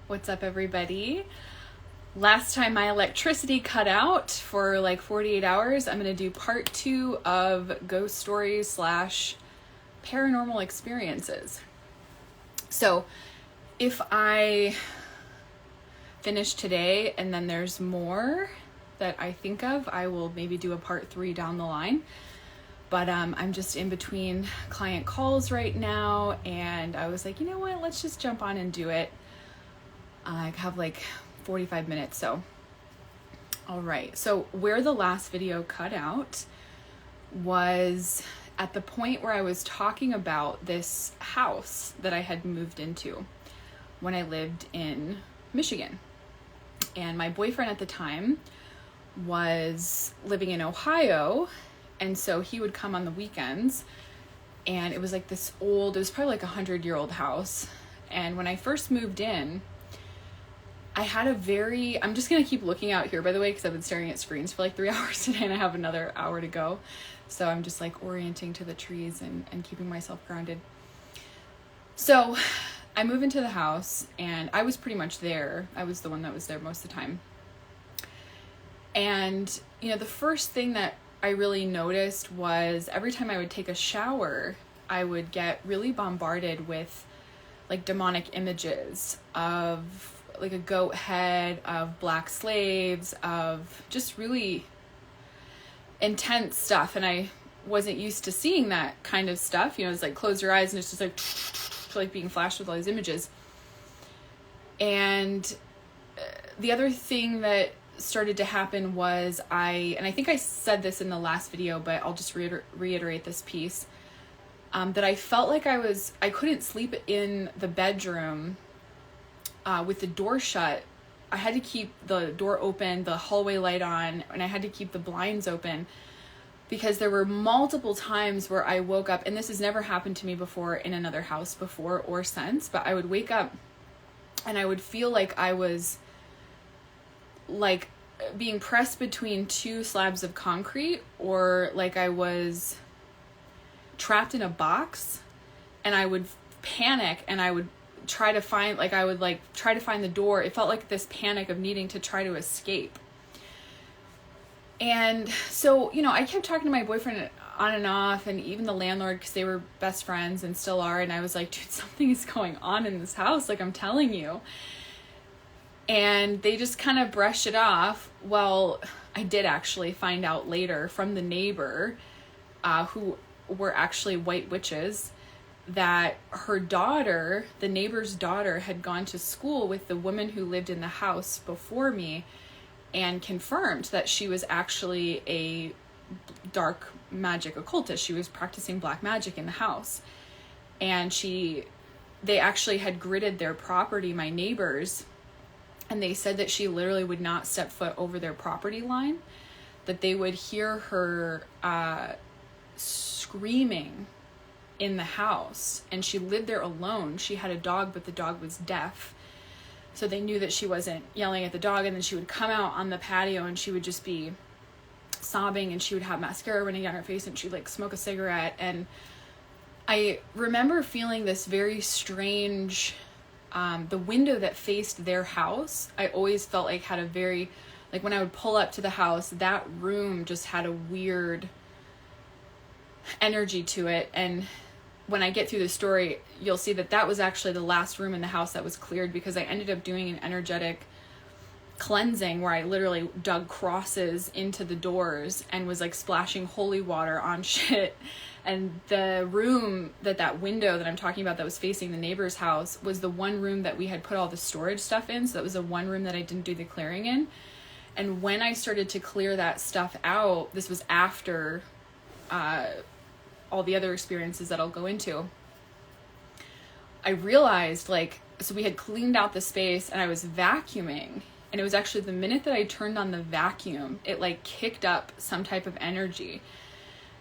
What's up, everybody? Last time my electricity cut out for like 48 hours, I'm going to do part 2 of ghost stories / paranormal experiences. So if I finish today and then there's more that I think of, I will maybe do a part 3 down the line. But I'm just in between client calls right now, and I was like, you know what, let's just jump on and do it. I have like 45 minutes, so. All right, so where the last video cut out was at the point where I was talking about this house that I had moved into when I lived in Michigan. And my boyfriend at the time was living in Ohio, and so he would come on the weekends, and it was like this old, it was probably like 100-year-old house. And when I first moved in, I had I'm just going to keep looking out here, by the way, because I've been staring at screens for like 3 hours today, and I have another hour to go. So I'm just like orienting to the trees and keeping myself grounded. So I move into the house, and I was pretty much there. I was the one that was there most of the time. And, you know, the first thing that I really noticed was every time I would take a shower, I would get really bombarded with like demonic images of like a goat head, of black slaves, of just really intense stuff. And I wasn't used to seeing that kind of stuff. You know, it's like close your eyes and it's just like being flashed with all these images. And the other thing that started to happen was and I think I said this in the last video, but I'll just reiterate this piece, that I felt like I couldn't sleep in the bedroom with the door shut. I had to keep the door open, the hallway light on, and I had to keep the blinds open, because there were multiple times where I woke up, and this has never happened to me before in another house before or since, but I would wake up and I would feel like I was like being pressed between 2 slabs of concrete, or like I was trapped in a box, and I would panic and I would try to find the door. It felt like this panic of needing to try to escape. And so, you know, I kept talking to my boyfriend on and off, and even the landlord, because they were best friends and still are. And I was like, dude, something is going on in this house. Like, I'm telling you. And they just kind of brushed it off. Well, I did actually find out later from the neighbor, who were actually white witches, that her daughter, the neighbor's daughter, had gone to school with the woman who lived in the house before me, and confirmed that she was actually a dark magic occultist. She was practicing black magic in the house. And they actually had gridded their property, my neighbors, and they said that she literally would not step foot over their property line, that they would hear her screaming in the house. And she lived there alone. She had a dog, but the dog was deaf. So they knew that she wasn't yelling at the dog. And then she would come out on the patio and she would just be sobbing, and she would have mascara running down her face, and she'd like smoke a cigarette. And I remember feeling this very strange, the window that faced their house, I always felt like had a very, like when I would pull up to the house, that room just had a weird energy to it. And when I get through the story, you'll see that that was actually the last room in the house that was cleared, because I ended up doing an energetic cleansing where I literally dug crosses into the doors and was like splashing holy water on shit. And the room that window that I'm talking about that was facing the neighbor's house was the one room that we had put all the storage stuff in. So that was the one room that I didn't do the clearing in. And when I started to clear that stuff out, this was after all the other experiences that I'll go into, I realized, like, so we had cleaned out the space and I was vacuuming, and it was actually the minute that I turned on the vacuum, it like kicked up some type of energy.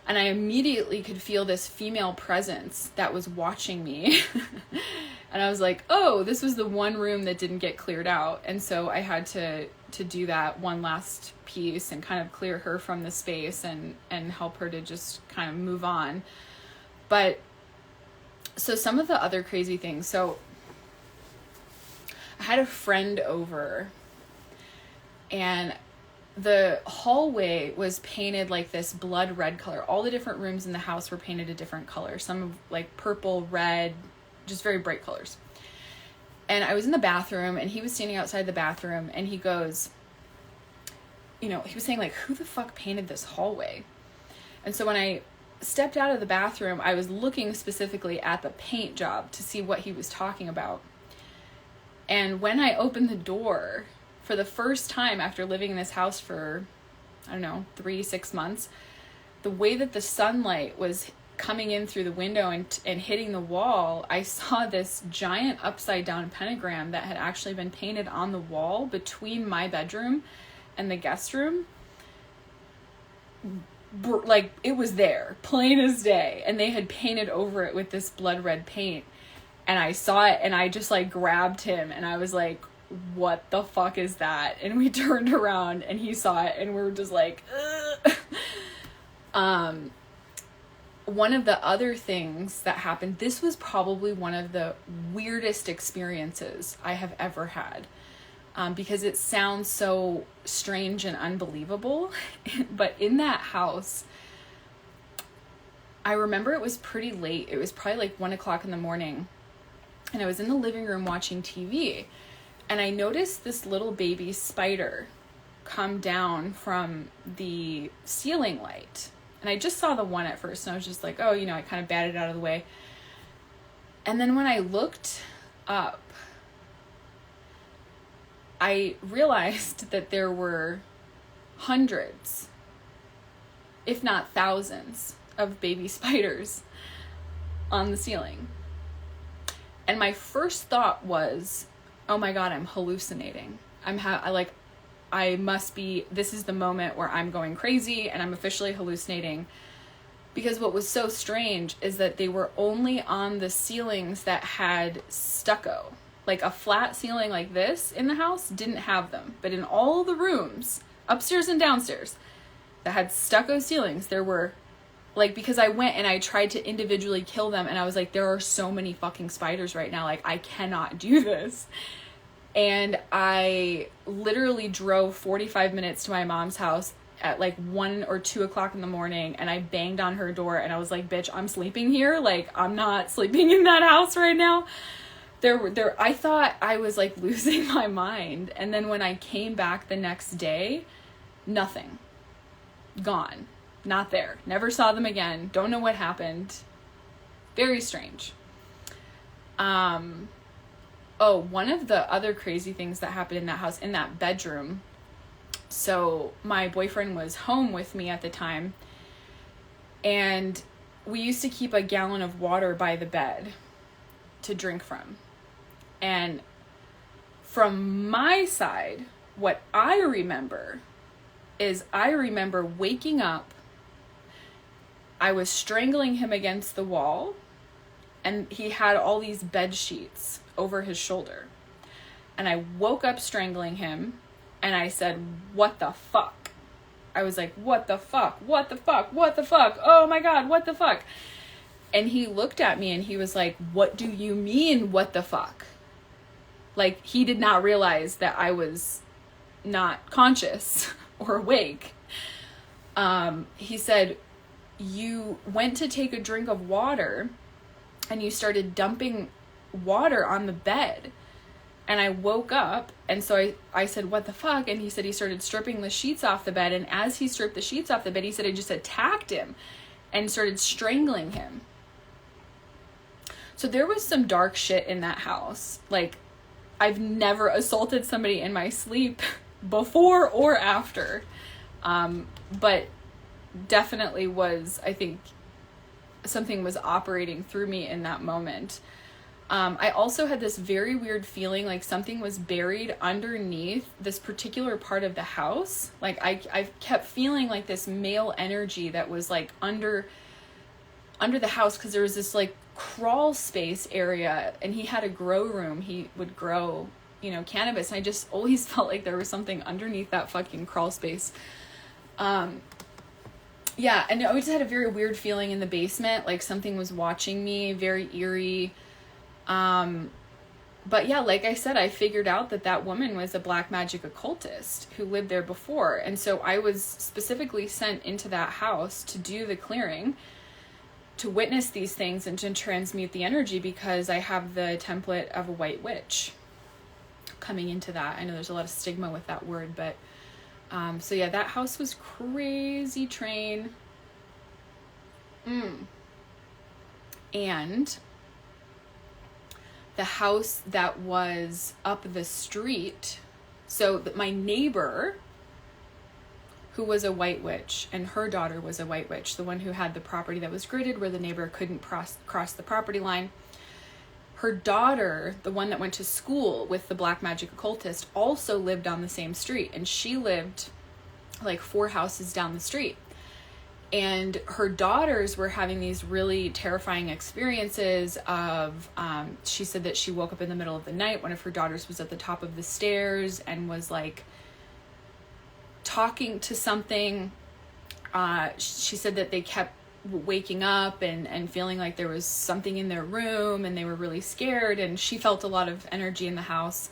And I immediately could feel this female presence that was watching me. And I was like, oh, this was the one room that didn't get cleared out. And so I had to do that one last piece and kind of clear her from the space and help her to just kind of move on. But so some of the other crazy things. So I had a friend over, and the hallway was painted like this blood red color. All the different rooms in the house were painted a different color. Some like purple, red, just very bright colors. And I was in the bathroom, and he was standing outside the bathroom, and he goes, he was saying like, who the fuck painted this hallway? And so when I stepped out of the bathroom, I was looking specifically at the paint job to see what he was talking about. And when I opened the door for the first time after living in this house for, 3-6 months, the way that the sunlight was coming in through the window and hitting the wall, I saw this giant upside down pentagram that had actually been painted on the wall between my bedroom and the guest room. Like, it was there, plain as day, and they had painted over it with this blood red paint. And I saw it, and I just like grabbed him, and I was like, what the fuck is that? And we turned around, and he saw it, and we were just like, ugh. One of the other things that happened, this was probably one of the weirdest experiences I have ever had, because it sounds so strange and unbelievable. But in that house, I remember it was pretty late. It was probably like 1 o'clock in the morning, and I was in the living room watching TV, and I noticed this little baby spider come down from the ceiling light. And I just saw the one at first, and I was just like, oh, I kind of batted it out of the way. And then when I looked up, I realized that there were hundreds, if not thousands, of baby spiders on the ceiling. And my first thought was, oh my God, I'm hallucinating. This is the moment where I'm going crazy and I'm officially hallucinating. Because what was so strange is that they were only on the ceilings that had stucco. Like a flat ceiling like this in the house didn't have them. But in all the rooms, upstairs and downstairs, that had stucco ceilings, there were, because I went and I tried to individually kill them, and I was like, there are so many fucking spiders right now. I cannot do this. And I literally drove 45 minutes to my mom's house at 1 or 2 o'clock in the morning, and I banged on her door, and I was like, bitch, I'm sleeping here. I'm not sleeping in that house right now. I thought I was losing my mind. And then when I came back the next day, nothing. Gone. Not there. Never saw them again. Don't know what happened. Very strange. One of the other crazy things that happened in that house, in that bedroom. So my boyfriend was home with me at the time, and we used to keep a gallon of water by the bed to drink from. And from my side, what I remember is waking up. I was strangling him against the wall, and he had all these bed sheets over his shoulder. And I woke up strangling him, and I said, what the fuck? I was like, what the fuck? What the fuck? What the fuck? Oh my God, what the fuck? And he looked at me and he was like, what do you mean, what the fuck? He did not realize that I was not conscious or awake. He said, you went to take a drink of water and you started dumping water on the bed. And I woke up, and so I said, what the fuck? And he said he started stripping the sheets off the bed, and as he stripped the sheets off the bed, he said I just attacked him and started strangling him. So there was some dark shit in that house. I've never assaulted somebody in my sleep before or after. But definitely was, I think, something was operating through me in that moment. I also had this very weird feeling like something was buried underneath this particular part of the house. I kept feeling like this male energy that was under the house, because there was this crawl space area, and he had a grow room. He would grow, cannabis, and I just always felt like there was something underneath that fucking crawl space. Yeah, and I just had a very weird feeling in the basement, like something was watching me, very eerie. But yeah, like I said, I figured out that that woman was a black magic occultist who lived there before. And so I was specifically sent into that house to do the clearing, to witness these things and to transmute the energy, because I have the template of a white witch coming into that. I know there's a lot of stigma with that word, but so yeah, that house was crazy train. And the house that was up the street, so my neighbor, who was a white witch, and her daughter was a white witch, the one who had the property that was gridded where the neighbor couldn't cross the property line, her daughter, the one that went to school with the black magic occultist, also lived on the same street, and she lived like 4 houses down the street. And her daughters were having these really terrifying experiences of, she said that she woke up in the middle of the night. One of her daughters was at the top of the stairs and was like talking to something. She said that they kept waking up and feeling like there was something in their room, and they were really scared, and she felt a lot of energy in the house.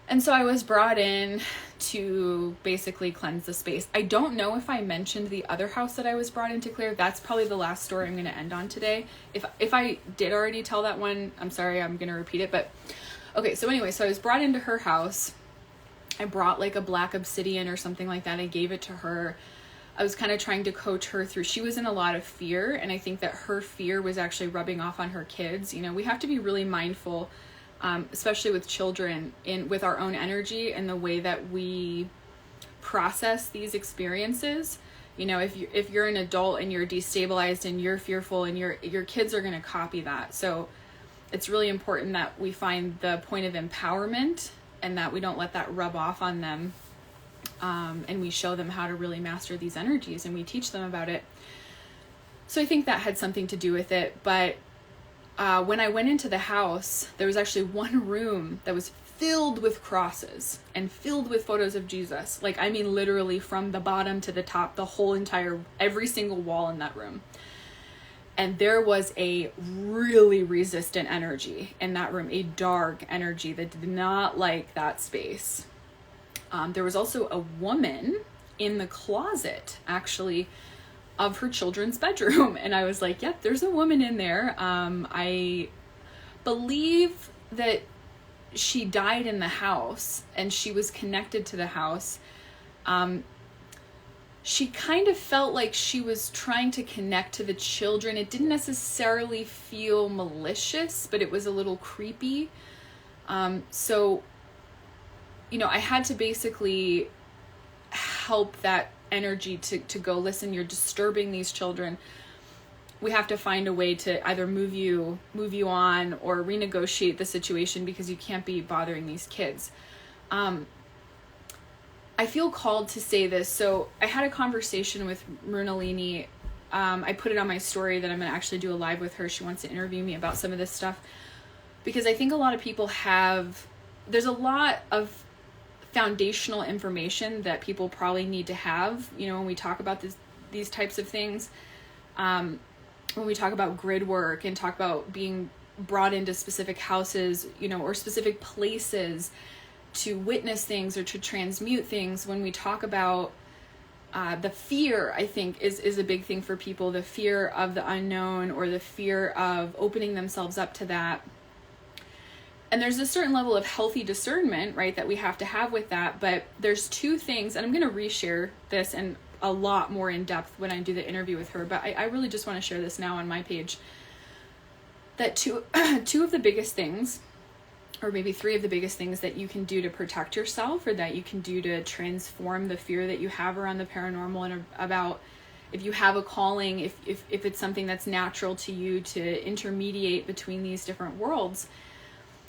And so I was brought in to basically cleanse the space. I don't know if I mentioned the other house that I was brought in to clear. That's probably the last story I'm going to end on today. If I did already tell that one, I'm sorry, I'm going to repeat it. But okay, so anyway, so I was brought into her house. I brought like a black obsidian or something like that. I gave it to her. I was kind of trying to coach her through. She was in a lot of fear, and I think that her fear was actually rubbing off on her kids. You know, we have to be really mindful, especially with children, with our own energy and the way that we process these experiences. You know, if you're an adult and you're destabilized and you're fearful, and your kids are going to copy that. So it's really important that we find the point of empowerment and that we don't let that rub off on them. And we show them how to really master these energies, and we teach them about it. So I think that had something to do with it. But when I went into the house, there was actually one room that was filled with crosses and filled with photos of Jesus. Like, I mean, literally from the bottom to the top, every single wall in that room. And there was a really resistant energy in that room, a dark energy that did not like that space. There was also a woman in the closet, actually, of her children's bedroom. And I was like, yep, there's a woman in there. I believe that she died in the house and she was connected to the house. She kind of felt like she was trying to connect to the children. It didn't necessarily feel malicious, but it was a little creepy. So, you know, I had to basically help that energy to go, listen, you're disturbing these children. We have to find a way to either move you on or renegotiate the situation, because you can't be bothering these kids. I feel called to say this. So I had a conversation with Mrunalini. I put it on my story that I'm going to actually do a live with her. She wants to interview me about some of this stuff, because I think a lot of people there's a lot of foundational information that people probably need to have, you know, when we talk about these types of things. When we talk about grid work and talk about being brought into specific houses, you know, or specific places to witness things or to transmute things, when we talk about the fear, I think is a big thing for people, the fear of the unknown or the fear of opening themselves up to that. And there's a certain level of healthy discernment, right, that we have to have with that. But there's 2 things, and I'm going to reshare this and a lot more in depth when I do the interview with her. But I really just want to share this now on my page. That two of the biggest things, or maybe 3 of the biggest things that you can do to protect yourself, or that you can do to transform the fear that you have around the paranormal, and about if you have a calling, if it's something that's natural to you to intermediate between these different worlds.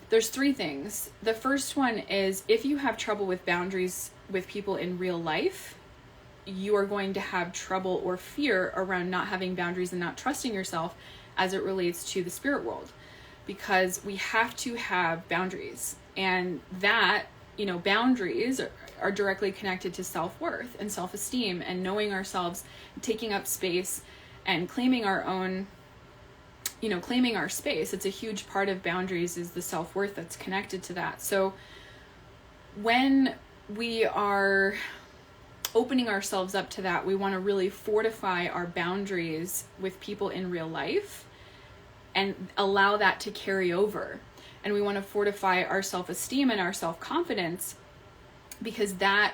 There's 3 things. The first one is, if you have trouble with boundaries with people in real life, you are going to have trouble or fear around not having boundaries and not trusting yourself as it relates to the spirit world, because we have to have boundaries. And that, you know, boundaries are directly connected to self-worth and self-esteem and knowing ourselves, taking up space and claiming our own claiming our space. It's a huge part of boundaries, is the self-worth that's connected to that. So when we are opening ourselves up to that, we want to really fortify our boundaries with people in real life and allow that to carry over. And we want to fortify our self-esteem and our self-confidence, because that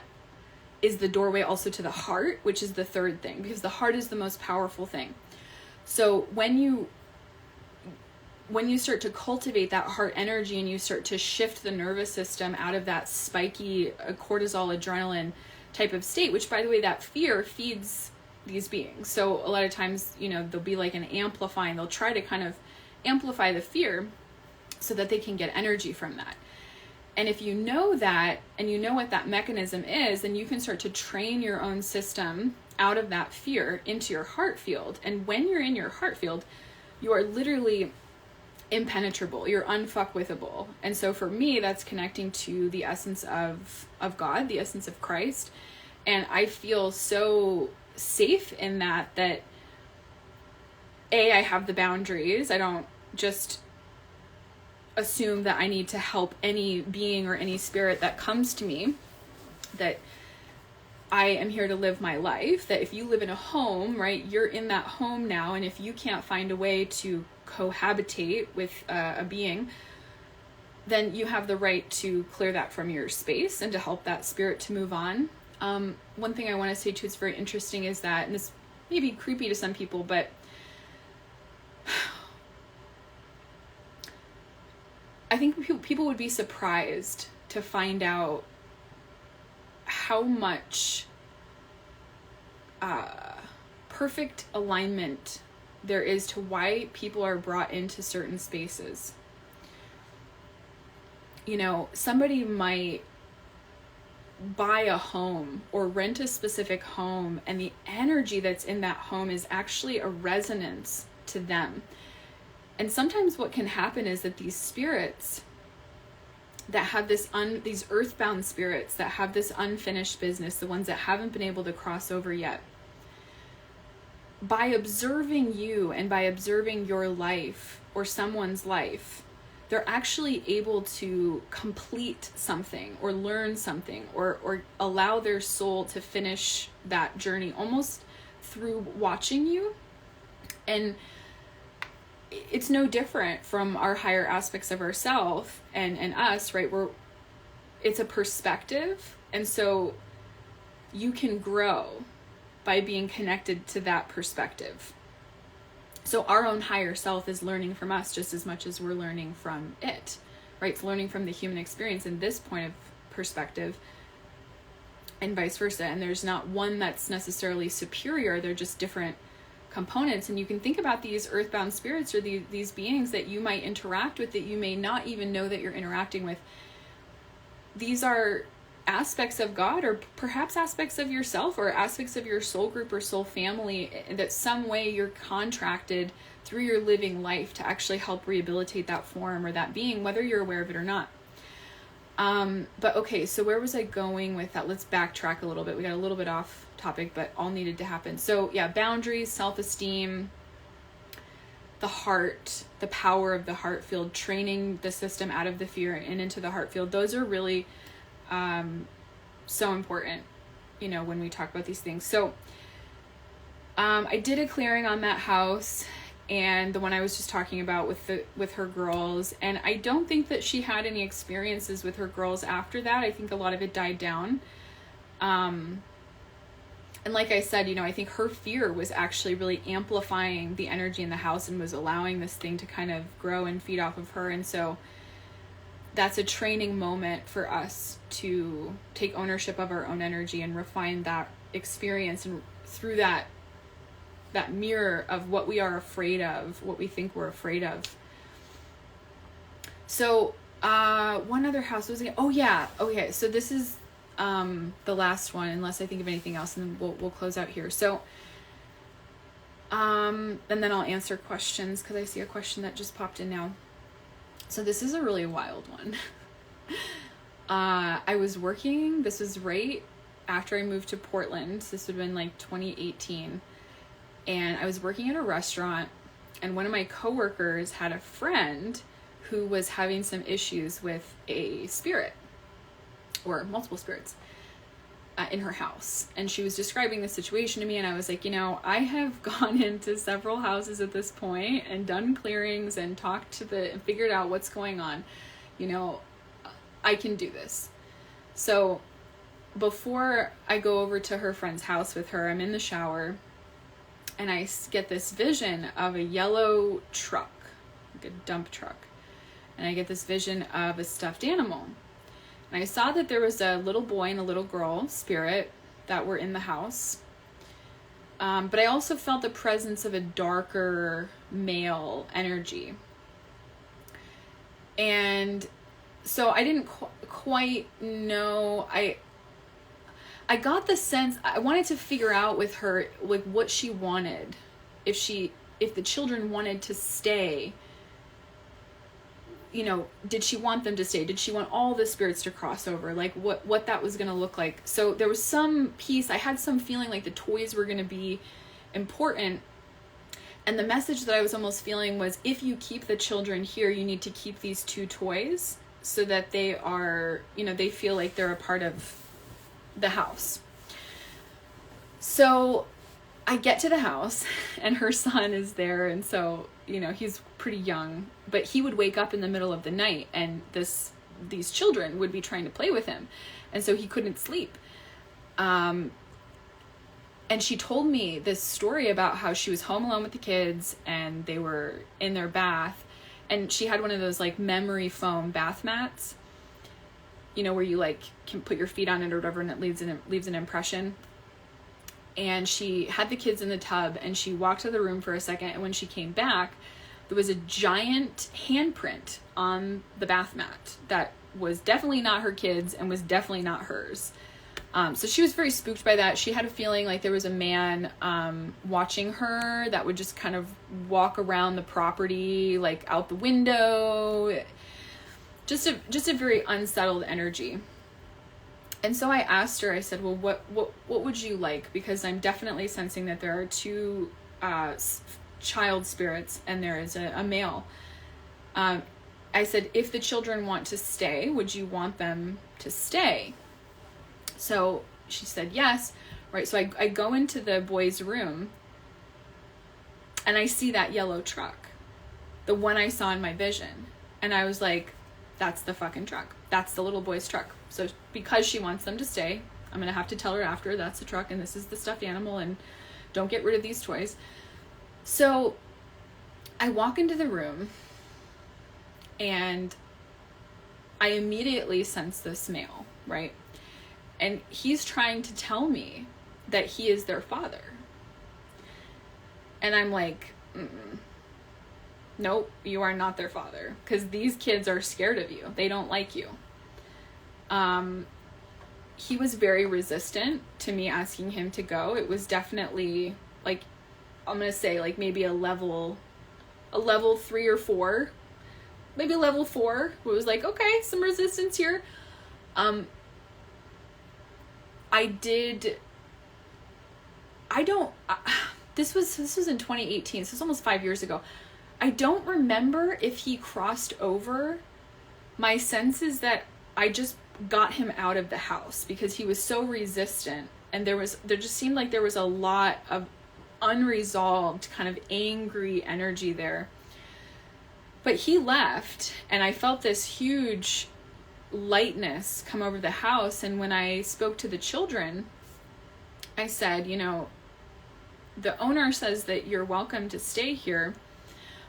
is the doorway also to the heart, which is the third thing, because the heart is the most powerful thing. So when you start to cultivate that heart energy and you start to shift the nervous system out of that spiky cortisol, adrenaline type of state, which, by the way, that fear feeds these beings. So a lot of times, there'll be like an amplifying, they'll try to kind of amplify the fear so that they can get energy from that. And if you know that, and you know what that mechanism is, then you can start to train your own system out of that fear into your heart field. And when you're in your heart field, you are literally impenetrable, you're unfuckwithable. And so for me, that's connecting to the essence of God, the essence of Christ. And I feel so safe in that I have the boundaries. I don't just assume that I need to help any being or any spirit that comes to me, that I am here to live my life. That if you live in a home, right, you're in that home now, and if you can't find a way to cohabitate with a being, then you have the right to clear that from your space and to help that spirit to move on. One thing I want to say too, it's very interesting, is that, and this may be creepy to some people, but I think people would be surprised to find out how much perfect alignment there is to why people are brought into certain spaces. Somebody might buy a home or rent a specific home, and the energy that's in that home is actually a resonance to them. And sometimes what can happen is that these spirits that have these earthbound spirits that have this unfinished business, the ones that haven't been able to cross over yet, by observing you and by observing your life or someone's life, they're actually able to complete something or learn something or allow their soul to finish that journey almost through watching you. And it's no different from our higher aspects of ourselves and us, right? It's a perspective. And so you can grow by being connected to that perspective. So our own higher self is learning from us just as much as we're learning from it, right? It's learning from the human experience in this point of perspective, and vice versa. And there's not one that's necessarily superior. They're just different components. And you can think about these earthbound spirits or these beings that you might interact with that you may not even know that you're interacting with. These are aspects of God, or perhaps aspects of yourself, or aspects of your soul group or soul family, that some way you're contracted through your living life to actually help rehabilitate that form or that being, whether you're aware of it or not. But okay, so where was I going with that? Let's backtrack a little bit. We got a little bit off topic, but all needed to happen. So yeah, boundaries, self-esteem, the heart, the power of the heart field, training the system out of the fear and into the heart field. Those are really so important, when we talk about these things. So I did a clearing on that house, and the one I was just talking about with her girls, and I don't think that she had any experiences with her girls after that. I think a lot of it died down. And like I said, I think her fear was actually really amplifying the energy in the house and was allowing this thing to kind of grow and feed off of her. And so that's a training moment for us to take ownership of our own energy and refine that experience, and through that mirror of what we are afraid of, what we think we're afraid of. So one other house was, oh yeah, okay, so this is the last one, unless I think of anything else, and then we'll close out here. So and then I'll answer questions, because I see a question that just popped in now. So this is a really wild one. I was working, this was right after I moved to Portland. This would have been like 2018. And I was working at a restaurant, And one of my coworkers had a friend who was having some issues with a spirit, or multiple spirits, in her house. And she was describing the situation to me, and I was like, you know, I have gone into several houses at this point and done clearings and and figured out what's going on. You know, I can do this. So before I go over to her friend's house with her, I'm in the shower, and I get this vision of a yellow truck, like a dump truck. And I get this vision of a stuffed animal. And I saw that there was a little boy and a little girl spirit that were in the house. But I also felt the presence of a darker male energy. And so I didn't quite know. I got the sense, I wanted to figure out with her, like, what she wanted. If the children wanted to stay, you know, did she want them to stay? Did she want all the spirits to cross over? Like, what that was going to look like. So there was some piece, I had some feeling like the toys were going to be important. And the message that I was almost feeling was, if you keep the children here, you need to keep these 2 toys so that they are, you know, they feel like they're a part of the house. So I get to the house, and her son is there, and so, you know, he's pretty young, but he would wake up in the middle of the night, and these children would be trying to play with him, and so he couldn't sleep. And she told me this story about how she was home alone with the kids, and they were in their bath, and she had one of those like memory foam bath mats, you know, where you like can put your feet on it or whatever, and it leaves an impression. And she had the kids in the tub, and she walked to the room for a second, and when she came back, there was a giant handprint on the bath mat that was definitely not her kids and was definitely not hers. So she was very spooked by that. She had a feeling like there was a man watching her that would just kind of walk around the property, like out the window. Just a very unsettled energy. And so I asked her, I said, well, what would you like? Because I'm definitely sensing that there are 2 child spirits, and there is a male. I said, if the children want to stay, would you want them to stay? So she said yes. Right. So I go into the boys' room, and I see that yellow truck, the one I saw in my vision. And I was like, that's the fucking truck. That's the little boy's truck. So because she wants them to stay, I'm going to have to tell her after, that's the truck, and this is the stuffed animal, and don't get rid of these toys. So I walk into the room, and I immediately sense this male, right? And he's trying to tell me that he is their father. And I'm like, nope, you are not their father, because these kids are scared of you. They don't like you. He was very resistant to me asking him to go. It was definitely like, I'm going to say like maybe a level 3 or 4, maybe level 4. It was like, okay, some resistance here. This was in 2018. This was almost 5 years ago. I don't remember if he crossed over. My sense is that I just got him out of the house because he was so resistant, and there just seemed like there was a lot of unresolved kind of angry energy there. But he left, and I felt this huge lightness come over the house. And when I spoke to the children, I said, you know, the owner says that you're welcome to stay here,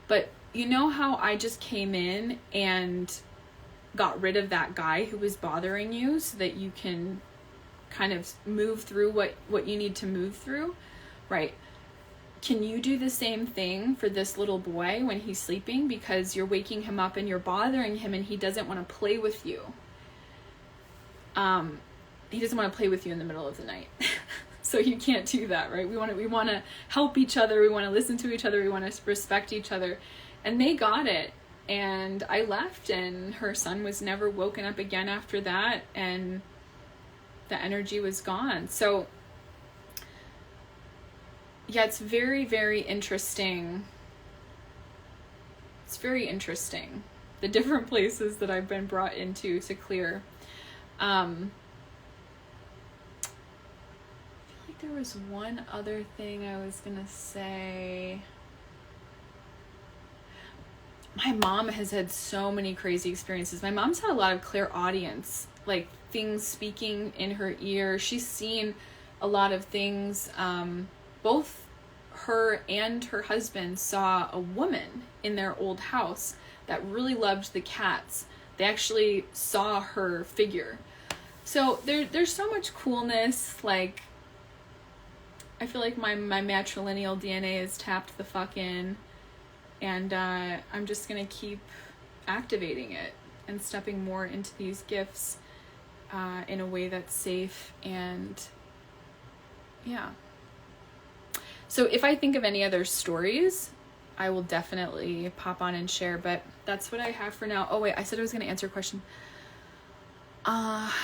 but you know how I just came in and got rid of that guy who was bothering you so that you can kind of move through what you need to move through, right? Can you do the same thing for this little boy when he's sleeping, because you're waking him up and you're bothering him and he doesn't want to play with you. He doesn't want to play with you in the middle of the night. So you can't do that, right? We want to help each other. We want to listen to each other. We want to respect each other. And they got it. And I left, and her son was never woken up again after that, and the energy was gone. So yeah, it's very, very interesting It's very interesting, the different places that I've been brought into to clear. I feel like there was one other thing I was gonna say. My mom has had so many crazy experiences. My mom's had a lot of clairaudience, like things speaking in her ear. She's seen a lot of things. Both her and her husband saw a woman in their old house that really loved the cats. They actually saw her figure. So there's so much coolness. Like, I feel like my matrilineal DNA is tapped the fuck in. And I'm just going to keep activating it and stepping more into these gifts in a way that's safe. And yeah. So if I think of any other stories, I will definitely pop on and share. But that's what I have for now. Oh, wait, I said I was going to answer a question. Let's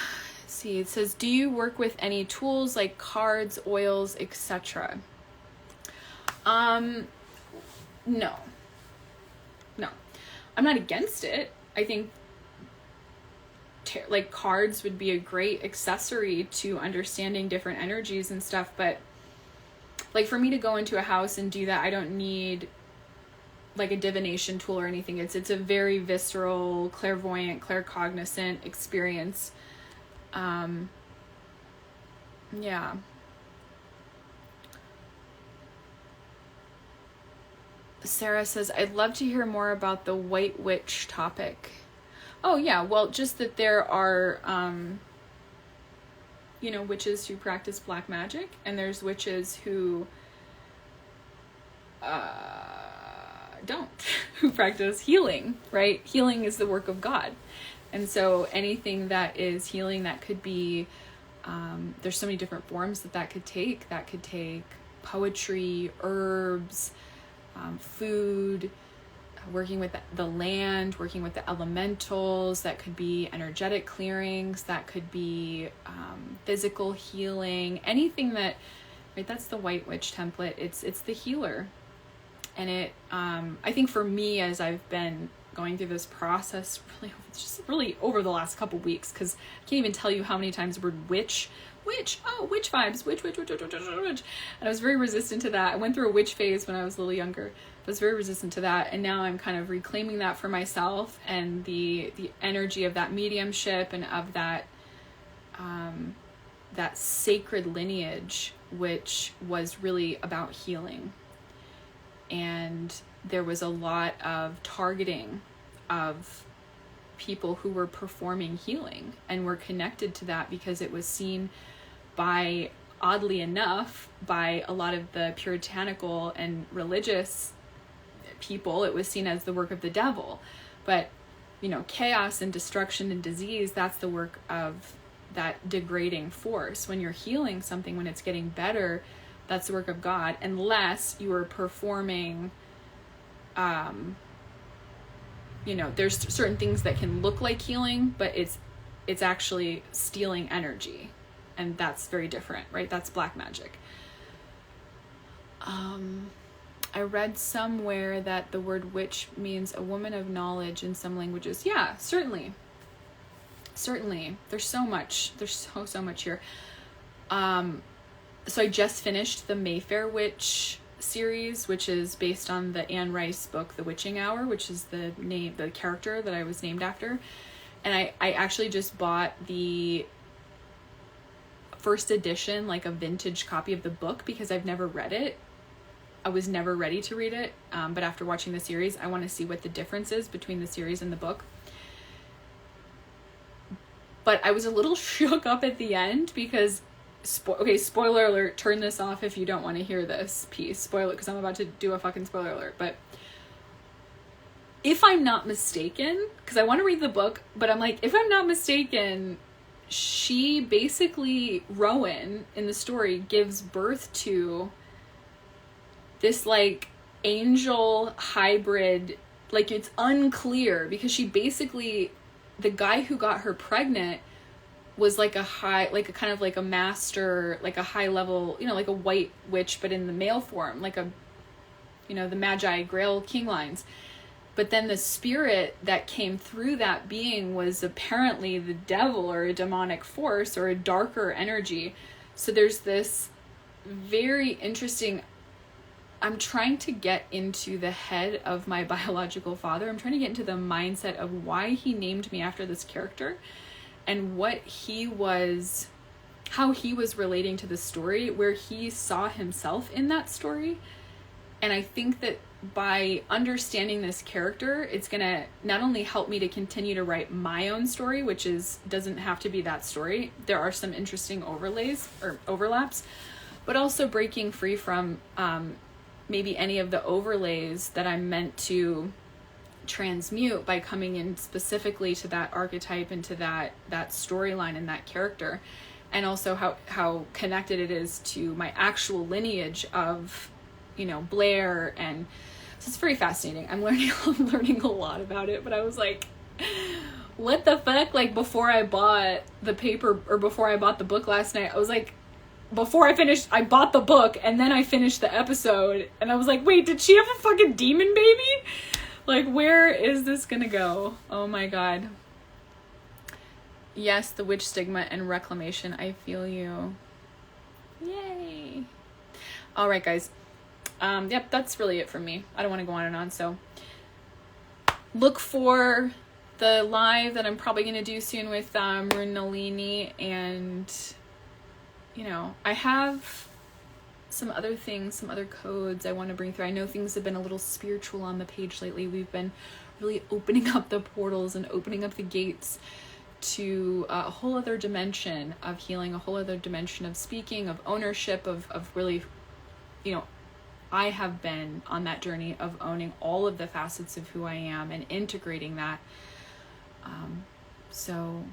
see. It says, do you work with any tools like cards, oils, etc.? No. I'm not against it. I think like cards would be a great accessory to understanding different energies and stuff, but like for me to go into a house and do that, I don't need like a divination tool or anything. It's a very visceral, clairvoyant, claircognizant experience. Yeah. Sarah says, I'd love to hear more about the white witch topic. Oh yeah, well, just that there are, witches who practice black magic, and there's witches who don't, who practice healing, right? Healing is the work of God. And so anything that is healing, that could be, there's so many different forms that could take. That could take poetry, herbs, food, working with the land, working with the elementals. That could be energetic clearings. That could be physical healing. Anything that, right? That's the white witch template. It's the healer, and it. I think for me, as I've been going through this process, really over the last couple weeks, because I can't even tell you how many times the word witch vibes, witch. And I was very resistant to that. I went through a witch phase when I was a little younger. I was very resistant to that. And now I'm kind of reclaiming that for myself, and the energy of that mediumship and of that, that sacred lineage, which was really about healing. And there was a lot of targeting of people who were performing healing and were connected to that because it was seen by, oddly enough, by a lot of the puritanical and religious people. It was seen as the work of the devil. But, chaos and destruction and disease, that's the work of that degrading force. When you're healing something, when it's getting better, that's the work of God, unless you are performing, there's certain things that can look like healing, but it's actually stealing energy. And that's very different, right? That's black magic. I read somewhere that the word witch means a woman of knowledge in some languages. Yeah, certainly. There's so much here. So I just finished the Mayfair Witch series, which is based on the Anne Rice book, The Witching Hour, which is the character that I was named after. And I actually just bought the first edition, like a vintage copy of the book, because I've never read it. I was never ready to read it. But after watching the series, I want to see what the difference is between the series and the book. But I was a little shook up at the end because, spoiler alert, turn this off if you don't want to hear this piece. Spoiler, because I'm about to do a fucking spoiler alert. But if I'm not mistaken, because I want to read the book, but I'm like, if I'm not mistaken, she basically, Rowan, in the story, gives birth to this, like, angel hybrid. Like, it's unclear, because she basically, the guy who got her pregnant was like a kind of like a master, like a high level, like a white witch, but in the male form, like the Magi Grail King lines. But then the spirit that came through that being was apparently the devil or a demonic force or a darker energy. So there's this very interesting, I'm trying to get into the head of my biological father. I'm trying to get into the mindset of why he named me after this character and what he was, how he was relating to the story, where he saw himself in that story. And I think that by understanding this character, it's going to not only help me to continue to write my own story, which doesn't have to be that story. There are some interesting overlaps, but also breaking free from maybe any of the overlays that I'm meant to transmute by coming in specifically to that archetype and to that storyline and that character. And also how connected it is to my actual lineage of, Blair. And so it's very fascinating. I'm learning a lot about it, but I was like, what the fuck? Like, before I bought the paper, or before I bought the book last night, I was like, I bought the book and then I finished the episode and I was like, wait, did she have a fucking demon baby? Like, where is this gonna go? Oh my God. Yes, the witch stigma and reclamation. I feel you. Yay. All right, guys. Yep, that's really it from me. I don't want to go on and on. So look for the live that I'm probably going to do soon with Nalini. And, I have some other things, some other codes I want to bring through. I know things have been a little spiritual on the page lately. We've been really opening up the portals and opening up the gates to a whole other dimension of healing, a whole other dimension of speaking, of ownership, of really, I have been on that journey of owning all of the facets of who I am and integrating that. So,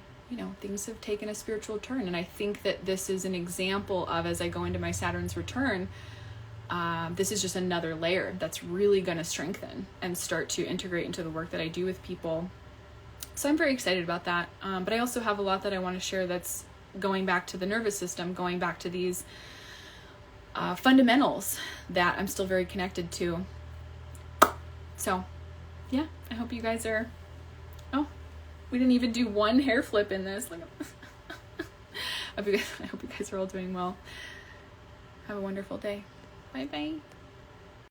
things have taken a spiritual turn. And I think that this is an example of, as I go into my Saturn's return, this is just another layer that's really going to strengthen and start to integrate into the work that I do with people. So I'm very excited about that. But I also have a lot that I want to share that's going back to the nervous system, going back to these fundamentals that I'm still very connected to. So, yeah, I hope you guys are... Oh, we didn't even do one hair flip in this. I hope you guys are all doing well. Have a wonderful day. Bye-bye.